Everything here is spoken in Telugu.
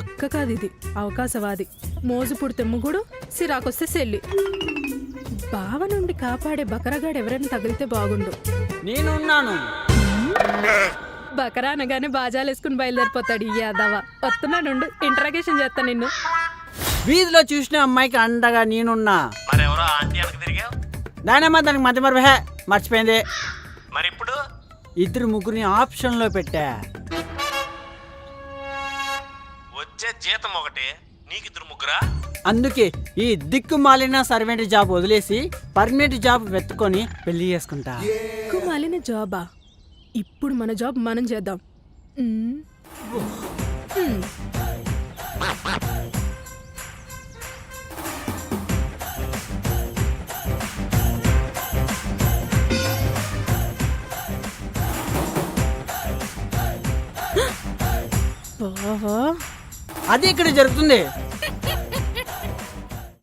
అక్క కాదు ఇది, అవకాశవాది. మోజు పుడితే ముగుడు, సిరాకొస్తే సెల్లి. బావ నుండి కాపాడే బకరగాడు ఎవరైనా తగిలితే బాగుండు. నేనున్నాను. బకరా అనగానే బాజాలు వేసుకుని బయలుదేరిపోతాడు ఈ యాదవ. వస్తున్నాడు, ఇంట్రాగేషన్ చేస్తా నిన్ను. వీధిలో చూసిన అమ్మాయికి అండగా నేనున్నా. మరెవరో ఆంటీ వెనక తిరిగావు. దానమ్మా దానికి మధ్య మర్చిపోయింది. మరి ఇప్పుడు ఇద్దరు ముగ్గురిని ఆప్షన్లో పెట్టా. వచ్చే జీతం ఒకటి, నీకు ఇద్దరు ముగ్గురా? అందుకే ఈ దిక్కుమాలిన సర్వెంట్ జాబ్ వదిలేసి పర్మనెంట్ జాబ్ వెతుకొని పెళ్లి చేసుకుంటా. మాలిన జాబా? ఇప్పుడు మన జాబ్ మనం చేద్దాం. అది ఇక్కడ జరుగుతుంది.